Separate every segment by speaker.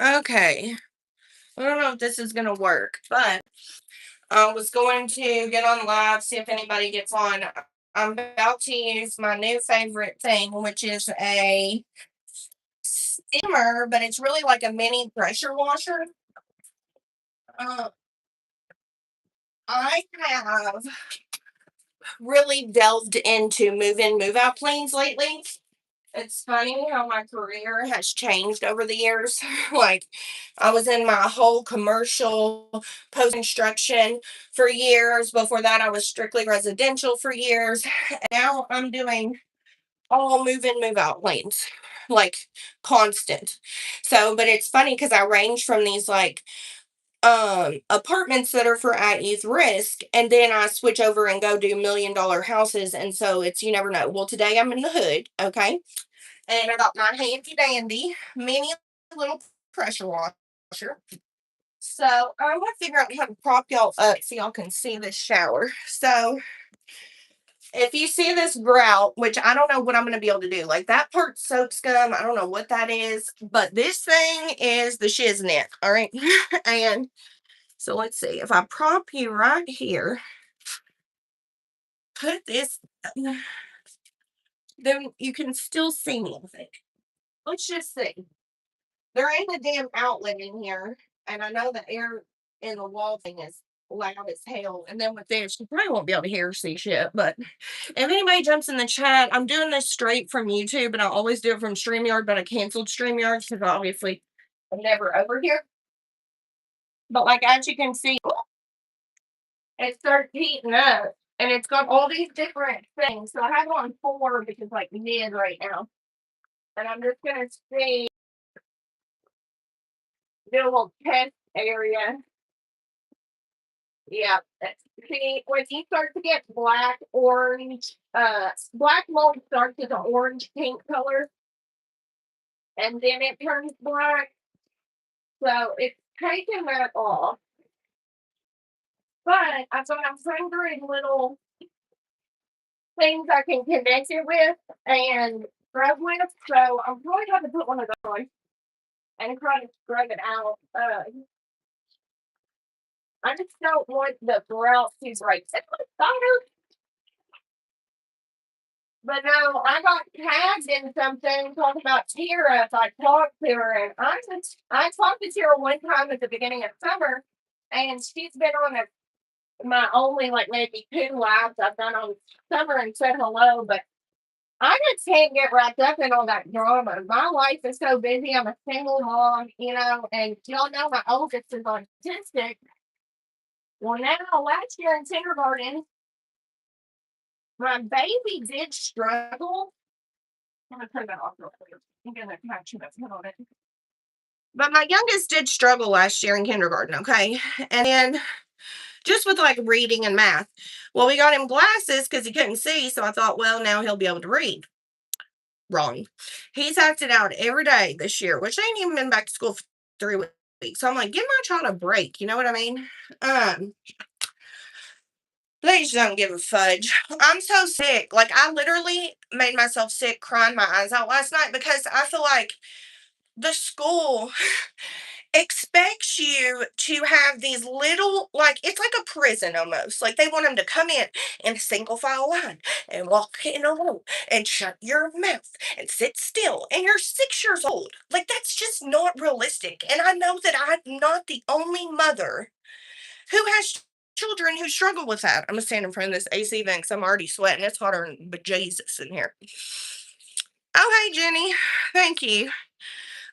Speaker 1: Okay. I don't know if this is gonna work, but I was going to get on live, see if anybody gets on. I'm about to use my new favorite thing, which is a steamer, but it's really like a mini pressure washer. Uh, I have really delved into move in, move out planes lately. It's funny how my career has changed over the years. Like, I was in my whole commercial post construction for years. Before that, I was strictly residential for years. Now I'm doing all move in, move out lanes, like constant. So, but it's funny because I range from these like apartments that are for at youth risk, and then I switch over and go do $1 million houses. And so it's you never know. Well, today I'm in the hood, okay? And I got my handy dandy mini little pressure washer. So I'm gonna figure out how to prop y'all up so y'all can see this shower. So if you see this grout, which I don't know what I'm gonna be able to do, like that part soap scum, I don't know what that is, but this thing is the shiznit. All right. And so let's see if I prop you right here, put this, then you can still see me. I think. Let's just see. There ain't a damn outlet in here, and I know the air in the wall thing is loud as hell. And then with this, you probably won't be able to hear or see shit. But if anybody jumps in the chat, I'm doing this straight from YouTube, and I always do it from StreamYard, but I canceled StreamYard because obviously I'm never over here. But like as you can see, it starts heating up, and it's got all these different things. So I have it on 4 because like mid right now, and I'm just gonna see the little test area. Yeah. See, when you start to get black, orange, black mold starts as an orange pink color, and then it turns black. So it's taking that off. But I've got a hundred little things I can connect it with and scrub with. So I'm probably going to put one of those and try to scrub it out. I just don't want the grout to break. But no, I got tagged in something talking about Tira. If I talked to her, and I talked to Tira one time at the beginning of summer, and she's been on my only like maybe 2 lives I've done on summer and said hello. But I just can't get wrapped up in all that drama. My life is so busy. I'm a single mom, and y'all know my oldest is autistic. Well, now last year in kindergarten, my baby did struggle. I'm gonna turn that off real quick. I'm gonna catch you up on it. But my youngest did struggle last year in kindergarten, okay? And then just with like reading and math. Well, we got him glasses because he couldn't see. So I thought, well, now he'll be able to read. Wrong. He's acted out every day this year, which ain't even been back to school for 3 weeks. So I'm like, give my child a break. You know what I mean? Um, they just don't give a fudge. I'm so sick. Like I literally made myself sick crying my eyes out last night because I feel like the school expects you to have these little, like it's like a prison almost. Like they want them to come in a single file line and walk in a row and shut your mouth and sit still, and you're 6 years old. Like that's just not realistic. And I know that I'm not the only mother who has children who struggle with that. I'm gonna stand in front of this AC vent because I'm already sweating. It's hotter than bejesus in here. Oh, hey, Jenny. Thank you.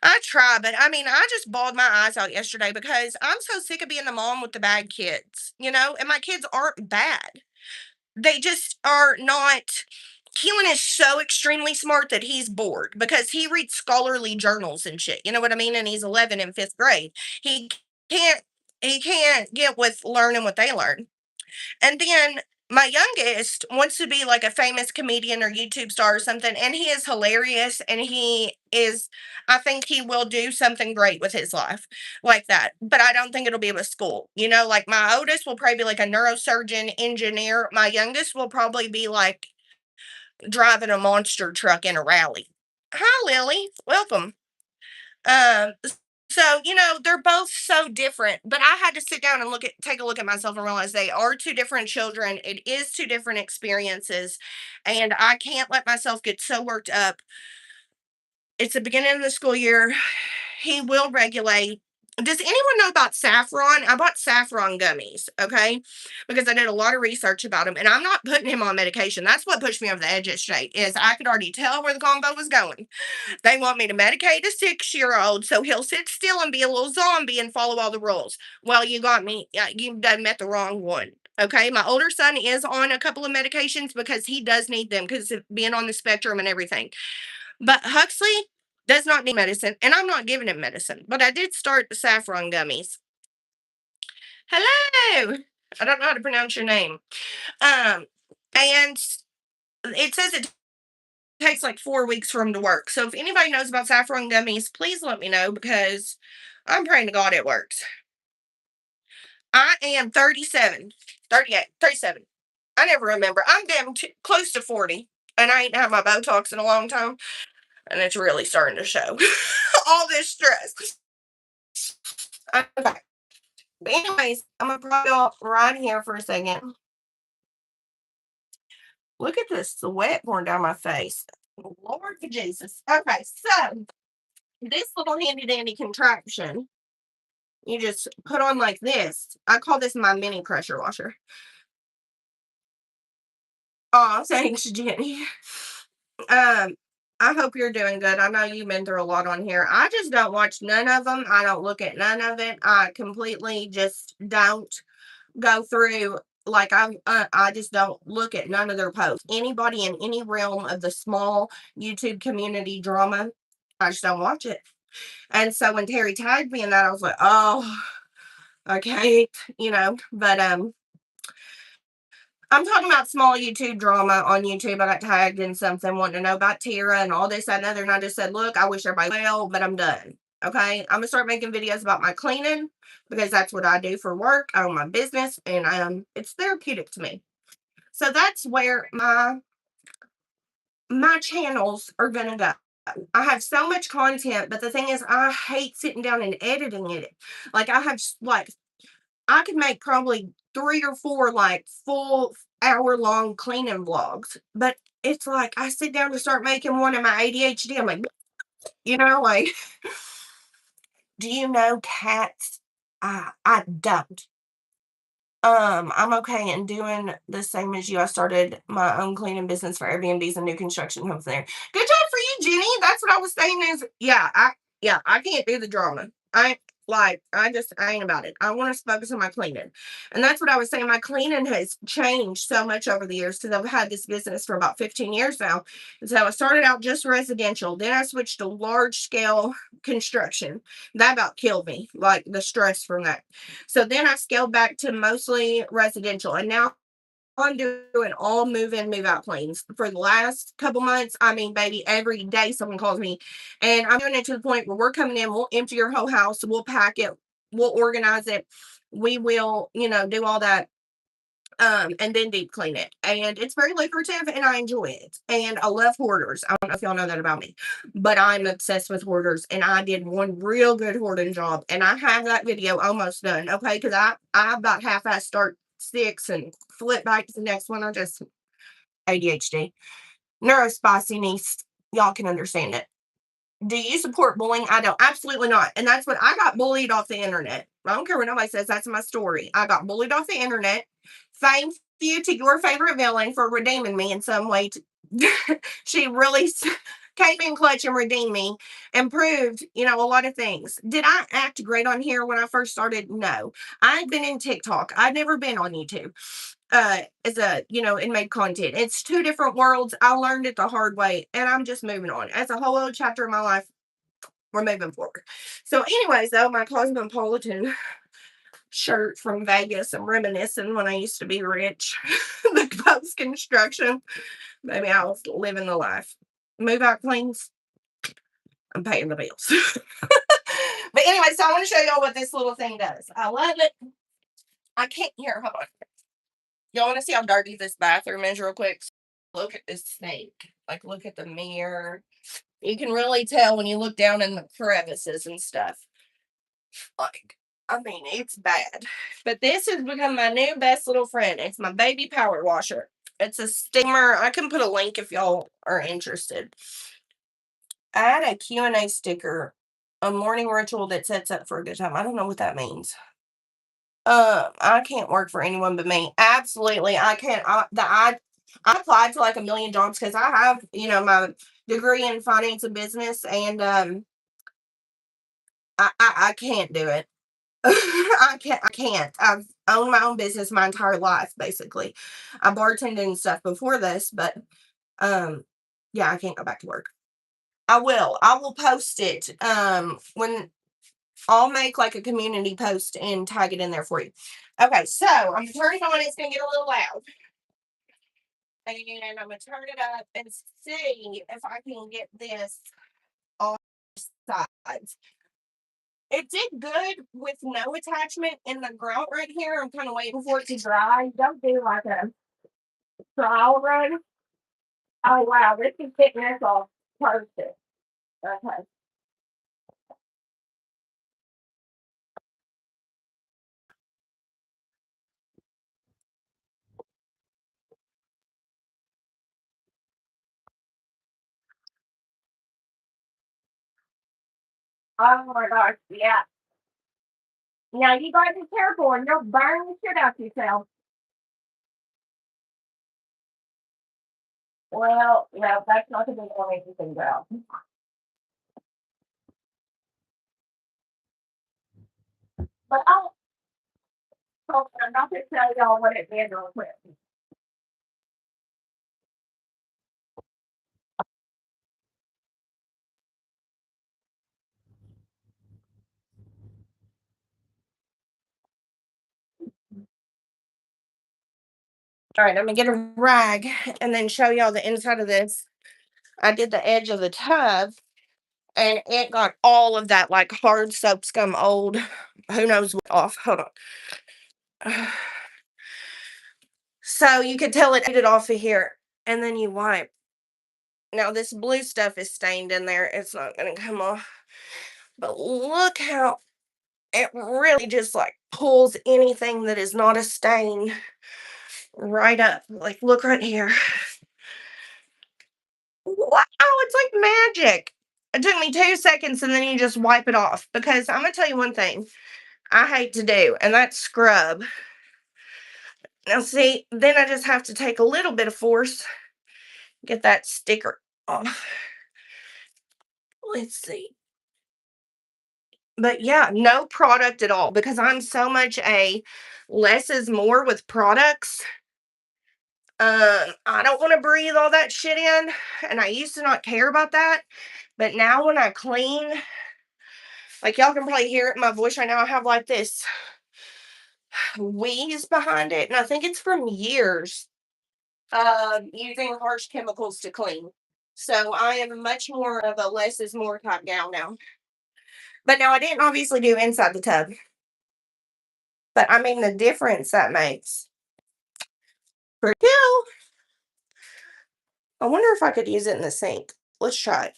Speaker 1: I try, but I mean, I just bawled my eyes out yesterday because I'm so sick of being the mom with the bad kids, and my kids aren't bad. They just are not. Keelan is so extremely smart that he's bored because he reads scholarly journals and shit. You know what I mean? And he's 11 in 5th grade. He can't. He can't get with learning what they learn. And then my youngest wants to be like a famous comedian or YouTube star or something, and he is hilarious. And I think he will do something great with his life like that. But I don't think it'll be with school. Like my oldest will probably be like a neurosurgeon, engineer. My youngest will probably be like driving a monster truck in a rally. Hi, Lily. Welcome. Um, So, they're both so different, but I had to sit down and take a look at myself and realize they are two different children. It is two different experiences, and I can't let myself get so worked up. It's the beginning of the school year. He will regulate. Does anyone know about saffron? I bought saffron gummies, okay? Because I did a lot of research about him, and I'm not putting him on medication. That's what pushed me over the edge yesterday. Is I could already tell where the combo was going. They want me to medicate a 6-year-old so he'll sit still and be a little zombie and follow all the rules. Well, you got me. You done met the wrong one. Okay, my older son is on a couple of medications because he does need them because of being on the spectrum and everything. But Huxley does not need medicine, and I'm not giving him medicine. But I did start the saffron gummies. Hello. I don't know how to pronounce your name. Um, and it says it takes like 4 weeks for him to work. So if anybody knows about saffron gummies, please let me know because I'm praying to God it works. I am 37, 38, 37. I never remember. I'm damn close to 40, and I ain't had my Botox in a long time, and it's really starting to show. All this stress. Okay. But anyways, I'm gonna put y'all right here for a second. Look at this sweat pouring down my face. Lord Jesus. Okay, so this little handy dandy contraption, you just put on like this. I call this my mini pressure washer. Oh, thanks, Jenny. Um, I hope you're doing good. I know you've been through a lot on here. I just don't watch none of them. I don't look at none of it. I completely just don't go through. Like I just don't look at none of their posts. Anybody in any realm of the small YouTube community drama, I just don't watch it. And so when Terry tagged me in that, I was like, oh, okay, But I'm talking about small YouTube drama on YouTube. I got tagged in something wanting to know about Tara and all this, that, and other. And I just said, look, I wish everybody well, but I'm done. Okay. I'm gonna start making videos about my cleaning because that's what I do for work. I own my business and it's therapeutic to me. So that's where my channels are gonna go. I have so much content, but the thing is I hate sitting down and editing it. Like I could make probably 3 or 4, like, full hour-long cleaning vlogs, but it's like I sit down to start making one of my ADHD, I'm like, like, do you know cats? I don't. I'm okay in doing the same as you. I started my own cleaning business for Airbnbs and new construction homes there. Good job for you, Jenny. That's what I was saying is, I can't do the drama. I ain't about it. I want to focus on my cleaning. And that's what I was saying. My cleaning has changed so much over the years because I've had this business for about 15 years now. And so I started out just residential. Then I switched to large scale construction. That about killed me, like the stress from that. So then I scaled back to mostly residential. And now I'm doing all move in, move out cleans for the last couple months. I mean, baby, every day someone calls me, and I'm doing it to the point where we're coming in, we'll empty your whole house, we'll pack it, we'll organize it, we will, do all that, and then deep clean it. And it's very lucrative and I enjoy it. And I love hoarders. I don't know if y'all know that about me, but I'm obsessed with hoarders. And I did one real good hoarding job. And I have that video almost done. Okay. Because I about half-ass start 6 and flip back to the next one. I just ADHD. Neurospiciness. Y'all can understand it. Do you support bullying? I don't. Absolutely not. And that's what I got bullied off the internet. I don't care what nobody says. That's my story. I got bullied off the internet. Thank you to your favorite villain for redeeming me in some way. She really came in clutch and redeemed me and proved, a lot of things. Did I act great on here when I first started? No. I'd been in TikTok. I'd never been on YouTube as a and made content. It's two different worlds. I learned it the hard way and I'm just moving on. As a whole other chapter of my life, we're moving forward. So, anyways, though, my Cosmopolitan shirt from Vegas, I'm reminiscing when I used to be rich. The post construction. Maybe I was living the life. Move out cleans. I'm paying the bills. But anyway, so I want to show y'all what this little thing does. I love it. I can't hear. Hold on. Y'all want to see how dirty this bathroom is real quick? Look at this snake. Like, look at the mirror. You can really tell when you look down in the crevices and stuff. Like, I mean, it's bad. But this has become my new best little friend. It's my baby power washer. It's a steamer. I can put a link if y'all are interested. Add a Q&A sticker, a morning ritual that sets up for a good time. I don't know what that means. I can't work for anyone but me. Absolutely, I can't. I applied to like a million jobs because I have, my degree in finance and business, and I can't do it. I can't. I've owned my own business my entire life, basically. I bartended and stuff before this, but yeah, I can't go back to work. I will. I will post it. When I'll make like a community post and tag it in there for you. Okay, so I'm turning on. It's gonna get a little loud, and I'm gonna turn it up and see if I can get this on sides. It did good with no attachment in the grout right here. I'm kind of waiting for it to dry. Don't do like a trial run. Oh wow, this is getting this all perfect. Okay. Oh my gosh, yeah. Now you gotta be careful or you'll burn the shit out yourself. Well, yeah, that's not the big one anything about. But I'm not gonna tell y'all what it did real quick. All right, I'm gonna get a rag and then show y'all the inside of this. I did the edge of the tub and it got all of that like hard soap scum old who knows what off. Hold on. So you could tell it off of here and then you wipe. Now this blue stuff is stained in there. It's not gonna come off. But look how it really just like pulls anything that is not a stain right up. Like look right here. Wow, it's like magic. It took me 2 seconds and then you just wipe it off. Because I'm gonna tell you one thing I hate to do, and that's scrub. Now see, then I just have to take a little bit of force, get that sticker off. Let's see. But yeah, no product at all because I'm so much a less is more with products. I don't want to breathe all that shit in, and I used to not care about that, but now when I clean, like y'all can probably hear it in my voice right now, I have like this wheeze behind it, and I think it's from years of using harsh chemicals to clean. So I am much more of a less is more type gal now. But now I didn't obviously do inside the tub, but I mean the difference that makes. For you, I wonder if I could use it in the sink. Let's try it.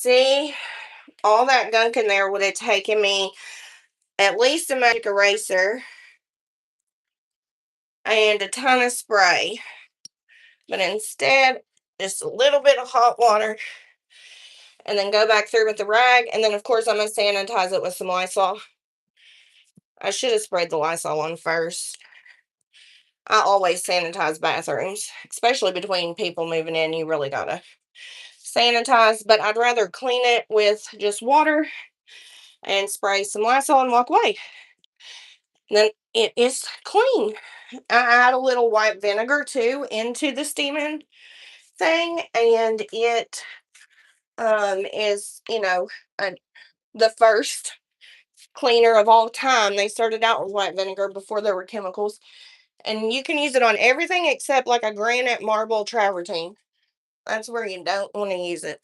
Speaker 1: See, all that gunk in there would have taken me at least a magic eraser and a ton of spray. But instead, just a little bit of hot water and then go back through with the rag. And then, of course, I'm going to sanitize it with some Lysol. I should have sprayed the Lysol on first. I always sanitize bathrooms, especially between people moving in. You really got to sanitize. But I'd rather clean it with just water and spray some Lysol and walk away. And then it is clean. I add a little white vinegar too into the steaming thing, and it is, the first cleaner of all time. They started out with white vinegar before there were chemicals, and you can use it on everything except like a granite marble travertine. That's where you don't want to use it.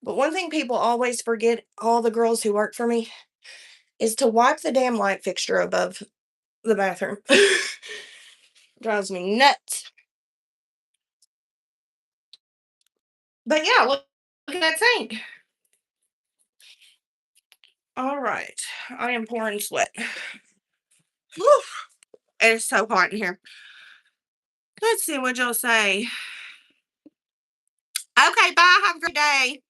Speaker 1: But one thing people always forget, all the girls who work for me, is to wipe the damn light fixture above the bathroom. Drives me nuts. But yeah, look at that sink. All right. I am pouring sweat. Whew. It is so hot in here. Let's see what y'all say. Okay, bye. Have a great day.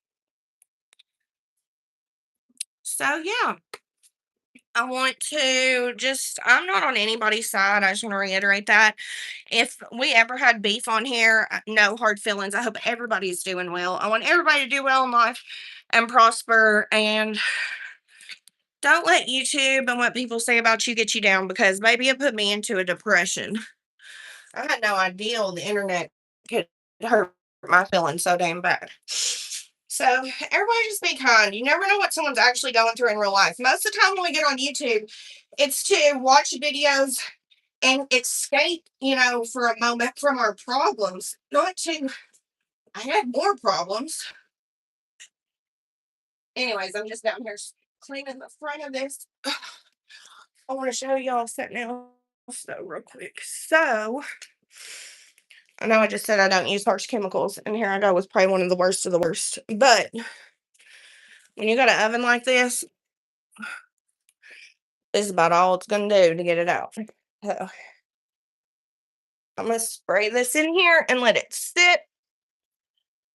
Speaker 1: So yeah, I want to I'm not on anybody's side. I just want to reiterate that. If we ever had beef on here, no hard feelings. I hope everybody's doing well. I want everybody to do well in life and prosper, and don't let YouTube and what people say about you get you down, because maybe it put me into a depression. I had no idea the internet could hurt my feelings so damn bad. So everybody just be kind. You never know what someone's actually going through in real life. Most of the time when we get on YouTube, it's to watch videos and escape, for a moment from our problems. Not to, I had more problems. Anyways, I'm just down here cleaning the front of this. I want to show y'all something else though, real quick. So, I know I just said I don't use harsh chemicals, and here I go with probably one of the worst of the worst. But when you got an oven like this is about all it's going to do to get it out. So, I'm going to spray this in here and let it sit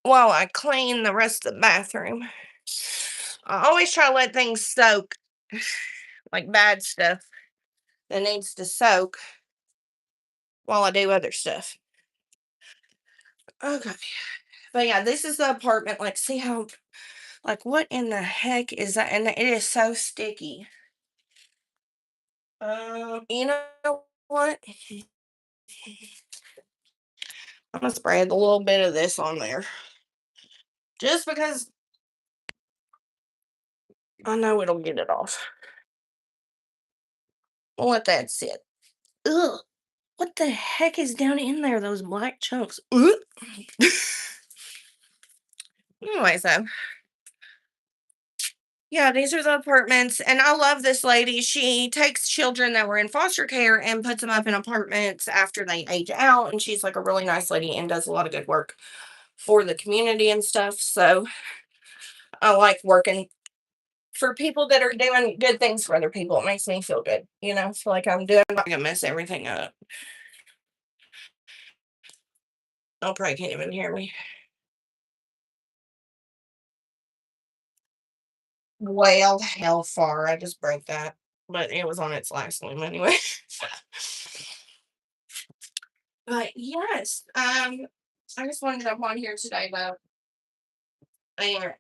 Speaker 1: while I clean the rest of the bathroom. I always try to let things soak, like bad stuff that needs to soak while I do other stuff. Okay. But yeah, this is the apartment. Like, see how, like, what in the heck is that? And it is so sticky. You know what? I'm gonna spread a little bit of this on there. Just because I know it'll get it off. We'll let that sit. Ugh. What the heck is down in there? Those black chunks. Ugh. Anyway, so yeah, these are the apartments, and I love this lady. She takes children that were in foster care and puts them up in apartments after they age out, and she's like a really nice lady and does a lot of good work for the community and stuff. So I like working for people that are doing good things for other people. It makes me feel good, feel like I'm gonna mess everything up. I'll probably can't even hear me. Well, hell far. I just broke that, but it was on its last loom anyway. But yes, I just wanted to jump on here today though and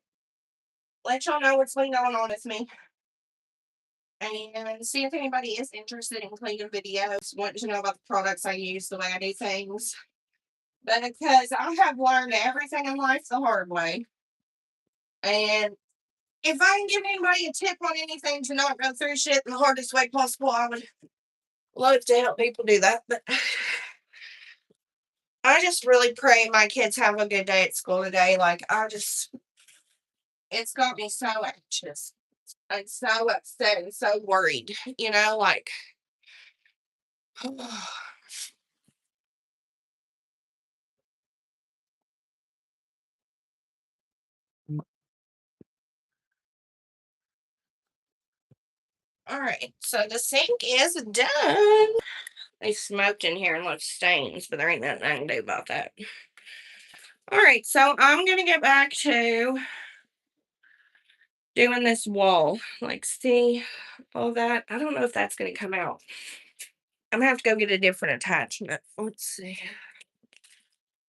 Speaker 1: let y'all know what's been going on with me, and see if anybody is interested in cleaning videos, wanting to know about the products I use, the way I do things. But because I have learned everything in life the hard way, and if I can give anybody a tip on anything to not go through shit in the hardest way possible, I would love to help people do that. But I just really pray my kids have a good day at school today. Like, it's got me so anxious and so upset and so worried, like, All right, so the sink is done. They smoked in here and left stains, but there ain't nothing I can do about that. All right, so I'm gonna get back to doing this wall. Like, see all that? I don't know if that's gonna come out. I'm gonna have to go get a different attachment. Let's see.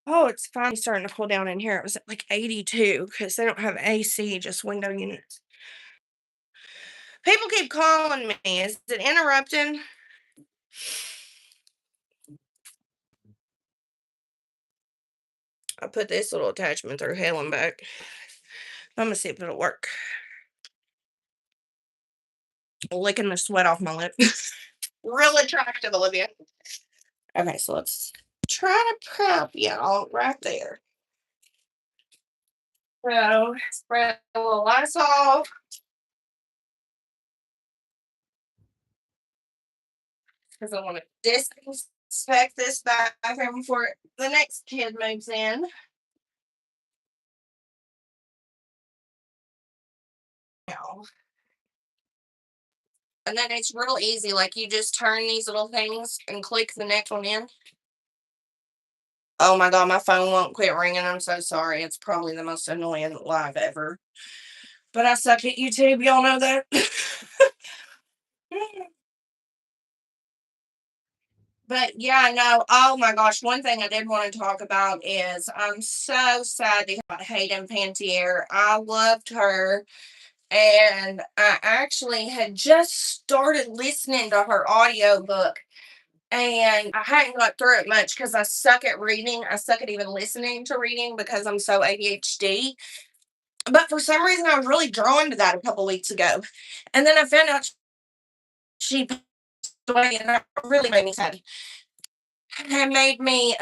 Speaker 1: Oh, it's finally starting to cool down in here. It was at like 82 because they don't have AC, just window units. People keep calling me. Is it interrupting? I put this little attachment through hell and back. I'm gonna see if it'll work. Licking the sweat off my lip. Real attractive, Olivia. Okay, so let's try to prep y'all right there. So spread a little Lysol. Because I want to disinfect this bathroom before the next kid moves in. Now. And then it's real easy. Like you just turn these little things and click the next one in. Oh my God, my phone won't quit ringing. I'm so sorry. It's probably the most annoying live ever. But I suck at YouTube. Y'all know that. But yeah, no. Oh my gosh. One thing I did want to talk about is I'm so sad to hear about Hayden Pantier. I loved her. And I actually had just started listening to her audiobook. And I hadn't got through it much because I suck at reading. I suck at even listening to reading because I'm so ADHD. But for some reason, I was really drawn to that a couple weeks ago. And then I found out she passed away, and that really made me sad. It made me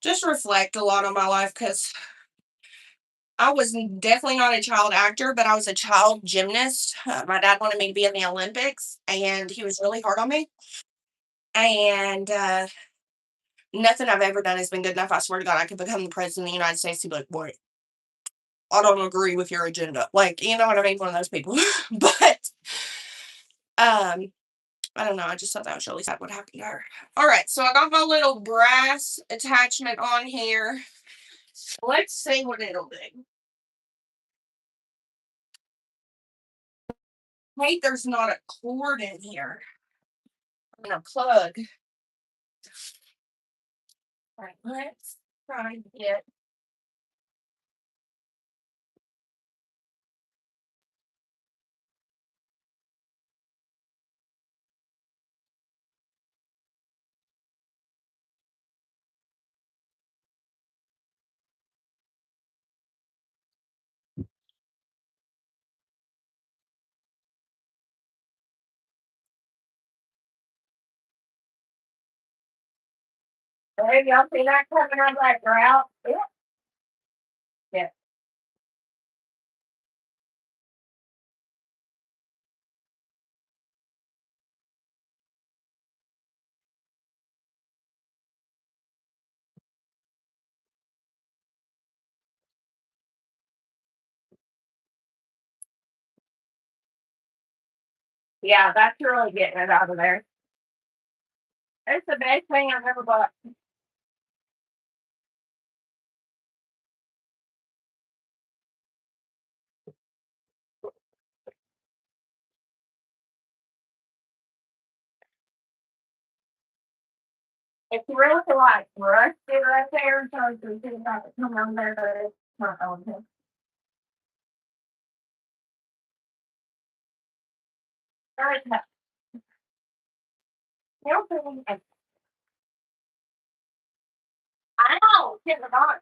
Speaker 1: just reflect a lot on my life because I was definitely not a child actor, but I was a child gymnast. My dad wanted me to be in the Olympics, and he was really hard on me. And nothing I've ever done has been good enough. I swear to God, I could become the president of the United States. He'd be like, "Boy, I don't agree with your agenda." Like, you know what I mean? One of those people. But um, I don't know. I just thought that was really sad what happened to her. All right, so I got my little brass attachment on here. Let's see what it'll do. Wait, there's not a cord in here. I mean, a plug. All right, let's try and get. Hey, y'all see that coming out of that grout? Yeah. Yeah. Yeah, that's really getting it out of there. It's the best thing I've ever bought. It's really like rusted right there, so you can see about to come on there, but it's not on here. Very tough. Helping. I know, get the dog.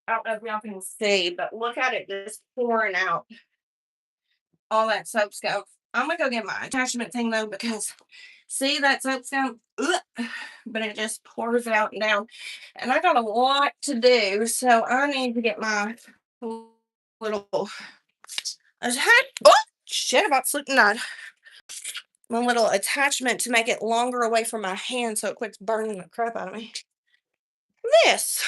Speaker 1: I don't know if y'all can see, but look at it just pouring out all that soap stuff. I'm gonna go get my attachment thing though, because see that soap's down, but it just pours out and down. And I got a lot to do, so I need to get my little oh shit, about slipped nut. My little attachment to make it longer away from my hand so it quits burning the crap out of me. This.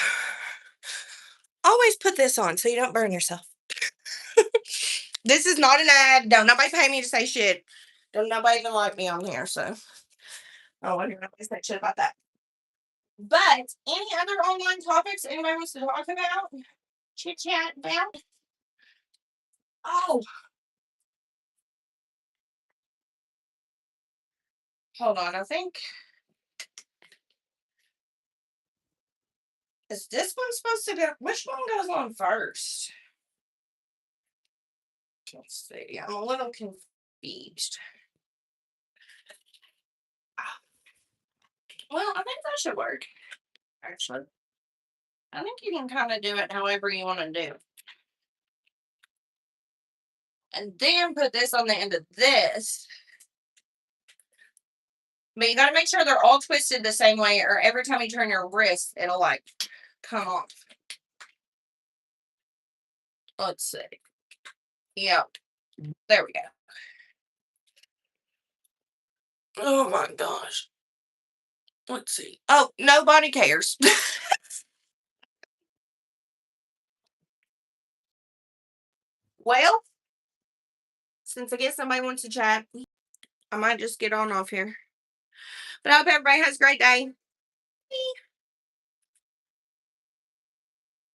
Speaker 1: Always put this on so you don't burn yourself. This is not an ad. Don't nobody pay me to say shit. Don't nobody even like me on here, so I don't want to hear nobody say shit about that. But any other online topics anybody wants to talk about? Chit chat about? Oh, hold on. I think is this one supposed to go? Which one goes on first? Let's see. I'm a little confused. Well, I think that should work. Actually, I think you can kind of do it however you want to do. And then put this on the end of this. But you got to make sure they're all twisted the same way, or every time you turn your wrist, it'll like come off. Let's see. Yep. There we go. Oh my gosh. Let's see. Oh, nobody cares. Well, since I guess somebody wants to chat, I might just get on off here. But I hope everybody has a great day.